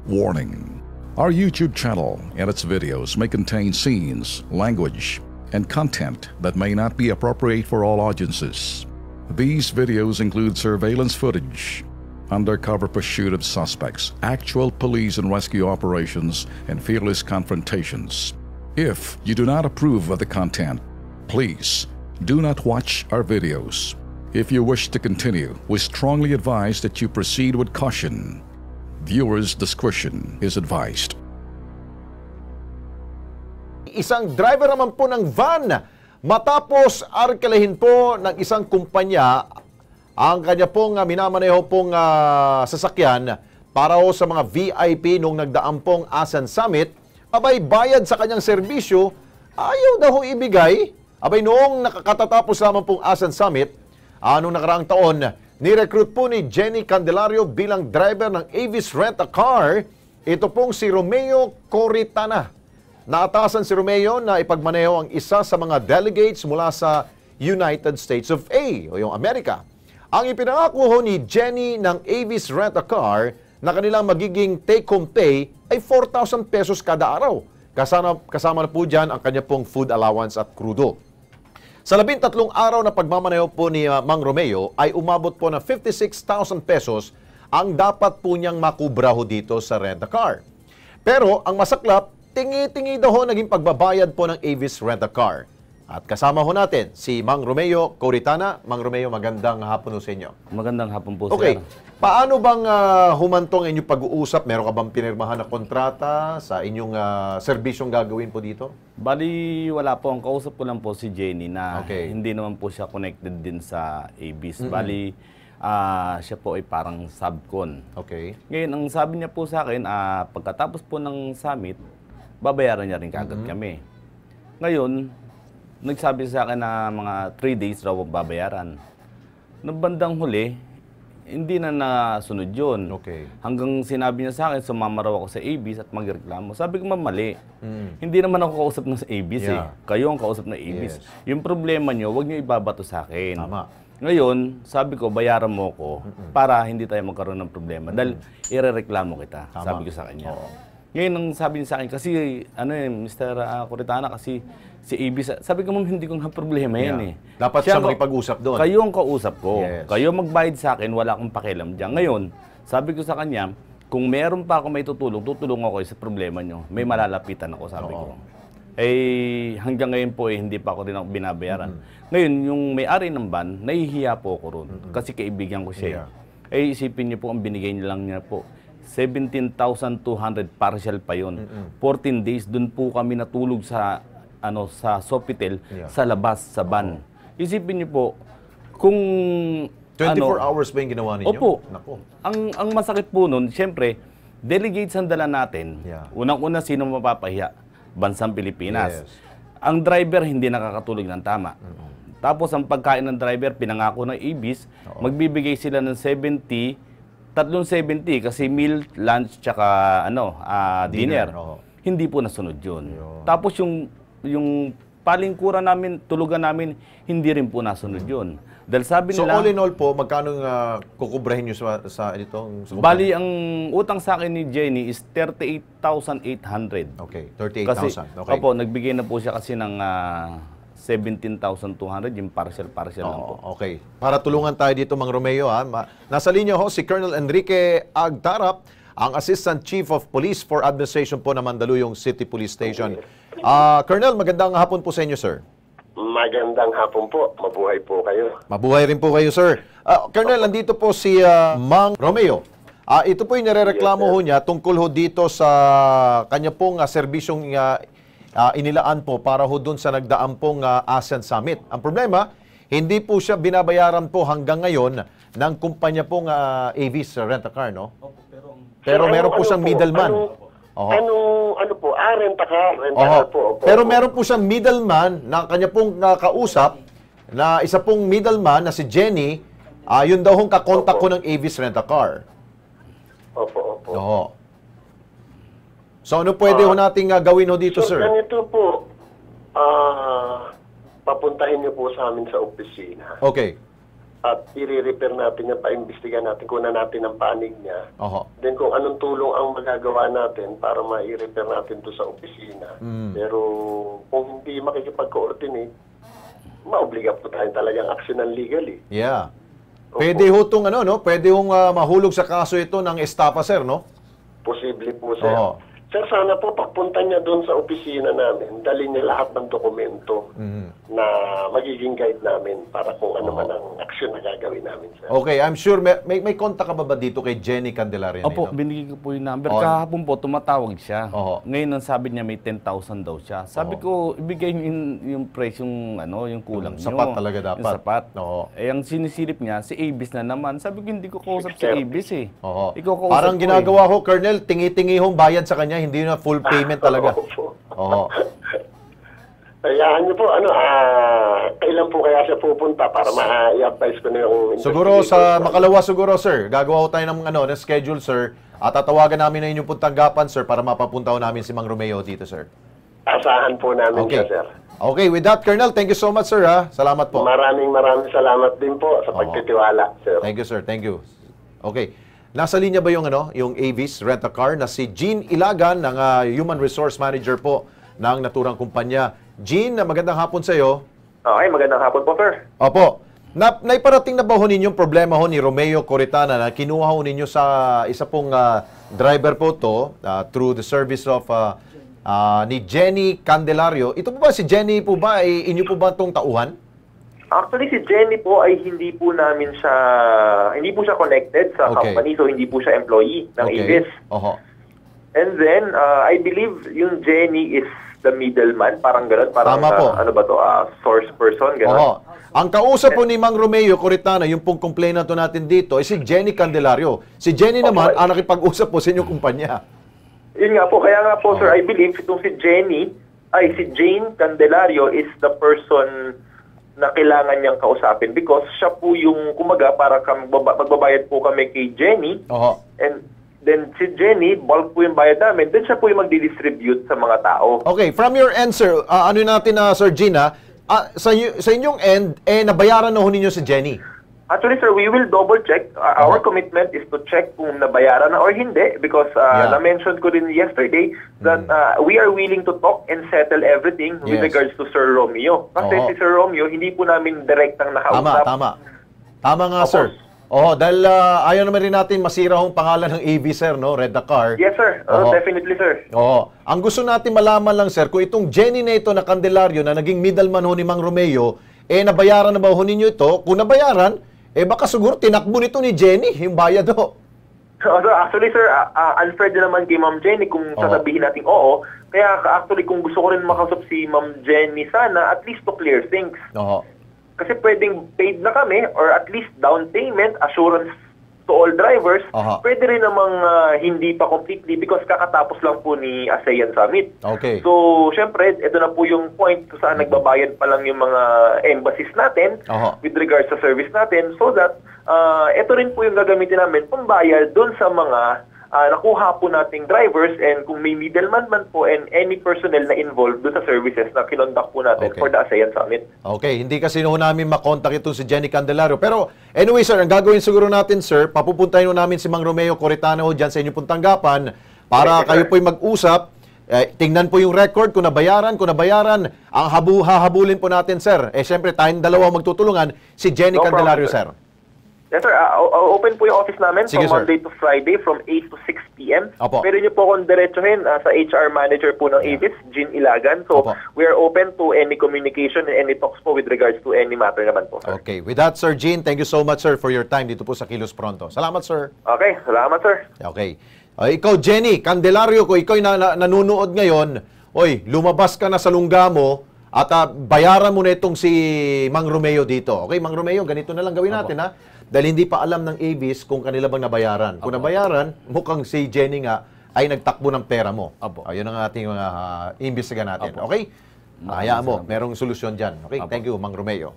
Warning. Our YouTube channel and its videos may contain scenes, language, and content that may not be appropriate for all audiences. These videos include surveillance footage, undercover pursuit of suspects, actual police and rescue operations, and fearless confrontations. If you do not approve of the content, please do not watch our videos. If you wish to continue, we strongly advise that you proceed with caution. Viewers' discretion is advised. Isang driver naman po ng van matapos arkalahin po ng isang kumpanya ang kanya pong minamaneho pong sasakyan para ho sa mga VIP nung nagdaang pong ASEAN Summit, abay bayad sa kanyang serbisyo, ayaw daw ho ibigay. Abay noong nakakatatapos lamang pong ASEAN Summit, nung nakaraang taon, ni-recruit po ni Jenny Candelario bilang driver ng Avis Rent-A-Car. Ito pong si Romeo Coritana. Naatasan si Romeo na ipagmaneho ang isa sa mga delegates mula sa United States of A o yung Amerika. Ang ipinangako ho ni Jenny ng Avis Rent-A-Car na kanilang magiging take-home pay ay 4,000 pesos kada araw. Kasama na po dyan ang kanya pong food allowance at krudo. Sa 13 araw na pagmamaneho po ni Mang Romeo ay umabot po na 56,000 pesos ang dapat po niyang makubra ho dito sa rent-a-car. Pero ang masaklap, tingi-tingi daw ho naging pagbabayad po ng Avis Rent-A-Car. At kasama ho natin si Mang Romeo Coritana. Mang Romeo, magandang hapon ho sa inyo. Magandang hapon po, Okay. sir. Paano bang humantong inyong pag-uusap? Meron ka bang pinirmahan na kontrata sa inyong serbisyong gagawin po dito? Bali, wala po. Ang kausap ko lang po si Jenny na hindi naman po siya connected din sa Avis. Bali, siya po ay parang subcon. Okay. Ngayon, ang sabi niya po sa akin, pagkatapos po ng summit, babayaran niya rin kagad kami. Ngayon, nagsabi sa akin na mga 3 days raw babayaran. Nung bandang huli, hindi na nasunod yun. Okay. Hanggang sinabi niya sa akin, sumama raw ako sa Avis at magreklamo. Sabi ko, mali. Hindi naman ako kausap ng Avis eh. Kayo ang kausap ng Avis. Yung problema niyo, huwag niyo ibabato sa akin. Tama. Ngayon, sabi ko, bayaran mo ko para hindi tayo magkaroon ng problema. Dahil irereklamo kita, sabi ko sa kanya. Ngayon, ang sabi niya sa akin, kasi, Mr. Coritana, kasi si Avis, sabi ko, ma'am, hindi ko nga problema yan eh. Dapat siya makipag-usap doon. Kayo ang kausap ko. Yes. Kayo magbayad sa akin, wala akong pakialam dyan. Ngayon, sabi ko sa kanya, kung meron pa ako may tutulong ako sa problema nyo. May malalapitan ako, sabi ko. Eh, hanggang ngayon po hindi pa ako rin ako binabayaran. Ngayon, yung may-ari ng van, nahihiya po ako ron. Kasi kaibigan ko siya. Eh, isipin niyo po, ang binigay niya lang niya po, 17,200 partial pa yun. 14 days, dun po kami natulog sa sa Sofitel, sa labas, sa van. Isipin niyo po, kung 24 hours ba yung ginawa ninyo? Opo. Naku. Ang masakit po nun, siyempre, delegates ang dala natin. Unang-una, sino mapapahiya? Bansang Pilipinas. Yes. Ang driver, hindi nakakatulog ng tama. Tapos, ang pagkain ng driver, pinangako ng Avis, magbibigay sila ng 370 kasi meal, lunch, tsaka dinner. Hindi po nasunod yun. Tapos yung palingkuran namin, tulugan namin, hindi rin po nasunod yun. Dahil sabi nila... So all in all po, magkano kukubrahin nyo sa itong... Bali, ang utang sa akin ni Jenny is 38,800. Okay, 38,000. Okay. Opo, nagbigay na po siya kasi ng 17,200, yung partial lang po. Okay. Para tulungan tayo dito, Mang Romeo, nasa linya ho si Colonel Enrique Agtarap, ang Assistant Chief of Police for Administration po ng Mandaluyong City Police Station. Colonel, magandang hapon po sa inyo, sir. Magandang hapon po. Mabuhay po kayo. Mabuhay rin po kayo, sir. Colonel, nandito po si Mang Romeo. Ito po yung nirereklamo ho niya tungkol ho dito sa kanya pong serbisyong inilaan po para ho dun sa nagdaang pong ASEAN Summit. Ang problema, hindi po siya binabayaran po hanggang ngayon ng kumpanya pong Avis Rent-A-Car, no? Pero meron po siyang middleman. Ano po? Rent-A-Car. Rent-A-Car po. Pero meron po siyang middleman na kanya pong kausap, na isa pong middleman na si Jenny, yun daw hong kakontak ko ng Avis Rent-A-Car. Opo. So ano pwede ho nating gawin ho dito, sir? Ganito po, papuntahin niyo po sa amin sa opisina. Okay. at i-repair natin yan, paimbestigahan natin, kunan natin ang panig niya. Oho. Then kung anong tulong ang magagawa natin para ma-repair natin doon sa opisina. Pero kung hindi makikipag-coordinate, maobliga po tayo talagang aksyonan legally. Yeah. Pwede ho itong, pwede hong mahulog sa kaso ito ng estafa, sir, no? Posible po, sir. Oo. Sir, sana po pagpunta niya doon sa opisina namin, dalhin niya lahat ng dokumento na magiging guide namin para kung ano man ang aksyon na gagawin namin, sir. Okay, I'm sure may contact ka ba dito kay Jenny Candelario? Opo, binigay ko po yung number. Kahapon po, tumatawag siya. Oo. Ngayon, ang sabi niya may 10,000 daw siya. Sabi ko, ibigay niyo yung price, yung kulang niyo. Sapat talaga dapat. Yung sapat. Oo. Eh, ang sinisilip niya, si Avis na naman. Sabi ko, hindi ko kausap si Avis eh. Oo. Ikaw kausap Parang ko ginagawa ko, Colonel, tingi-tingi hong bayad sa kanya, hindi na full payment talaga. Opo. Oo. Hayaan niyo po, kailan po kaya siya pupunta para ma-i-advise ko na yung Siguro sa investigator. makalawa siguro, sir. Gagawa ko tayo ng ng schedule, sir. At tatawagan namin na inyong tanggapan, sir, para mapapunta ko namin si Mang Romeo dito, sir. Asahan po namin Okay. siya, sir. Okay, with that, Colonel, thank you so much, sir, ha. Salamat po. Maraming salamat din po sa pagtitiwala, sir. Thank you, sir. Thank you. Okay. Nasa linya ba yung yung Avis Rent-A-Car na si Jean Ilagan ng Human Resource Manager po ng naturang kumpanya. Jean, magandang hapon sa iyo. Okay, magandang hapon po, sir. Opo. Naiparating na ba ho ninyong problema ho ni Romeo Coritana na kinuha ho ninyo sa isa pong driver po to through the service of ni Jenny Candelario. Ito po ba si Jenny po ba inyo po ba itong tauhan? Actually, si Jenny po ay hindi po siya connected sa company, so hindi po siya employee ng Avis. Oho. And then, I believe yung Jenny is the middleman, parang gano'n, parang Tama po. source person, gano'n. Oho. Ang kausap po ni Mang Romeo Coritana, yung pong complainant natin dito, ay si Jenny Candelario. Si Jenny naman, ang nakipag-usap po sa inyong kumpanya. Yun nga po, kaya nga po, sir, I believe itong si Jane Candelario is the person na kailangan niyang kausapin because siya po yung, kumaga, para magbabayad po kami kay Jenny. Oho. And then si Jenny, bulk po yung bayad namin, then siya po yung magdi-distribute sa mga tao. Okay, from your end, sir, ano natin, Sir Gina, sa inyong end, nabayaran na ho ninyo si Jenny? Actually, sir, we will double check. Our commitment is to check kung nabayaran na or hindi because na-mention ko rin yesterday that we are willing to talk and settle everything with regards to Sir Romeo. Kasi si Sir Romeo, hindi po namin direktang nakausap. Tama nga, sir. Dahil ayaw naman rin natin masira ang pangalan ng AV, sir, no? Rent-A-Car. Yes, sir. Definitely, sir. Ang gusto natin malaman lang, sir, kung itong Jenny na ito na Candelario na naging middleman ho ni Mang Romeo, nabayaran na ba ho ninyo ito? Kung nabayaran, baka siguro tinakbo nito ni Jenny yung bayad ho. Actually, sir, unfair din naman kay Ma'am Jenny kung sasabihin natin oo. Kaya actually, kung gusto ko rin makausap si Ma'am Jenny, sana at least to clear things. Kasi pwedeng paid na kami or at least down payment, assurance to all drivers, pwede rin namang hindi pa completely because kakatapos lang po ni ASEAN Summit. Okay. So, syempre, ito na po yung point kung saan nagbabayad pa lang yung mga embassies natin with regards sa service natin so that ito rin po yung gagamitin namin pambayad doon sa mga nakuha po nating drivers and kung may middleman man po and any personnel na involved doon sa services na kinonduct po natin for the ASEAN Summit. Okay, hindi kasi noon namin makontak ito si Jenny Candelario. Pero anyway, sir, ang gagawin siguro natin, sir, papupuntahin namin si Mang Romeo Coritana dyan sa inyong pong tanggapan para kayo po'y mag-usap. Tingnan po yung record kung nabayaran, ang hahabulin po natin, sir. Siyempre, tayong dalawa magtutulungan, si Jenny Candelario, sir. Yes, sir. Open po yung office namin from Monday to Friday from 8 to 6 p.m. Pwede niyo po akong diretsuhin sa HR manager po ng Avis, Jean Ilagan. So, we are open to any communication and any talks po with regards to any matter naman po, sir. Okay. With that, Sir Jean, thank you so much, sir, for your time dito po sa Kilos Pronto. Salamat, sir. Okay. Salamat, sir. Okay. Ikaw, Jenny Candelario, kung ikaw nanonood ngayon, lumabas ka na sa lungga mo at bayaran mo na itong si Mang Romeo dito. Okay, Mang Romeo, ganito na lang gawin natin, ha? Dahil hindi pa alam ng Avis kung kanila bang nabayaran. Kung nabayaran, mukhang si Jenny nga ay nagtakbo ng pera mo. Ayun ang ating mga imbestiga natin. Okay? Hayaan mo, merong solusyon dyan. Okay? Thank you, Mang Romeo.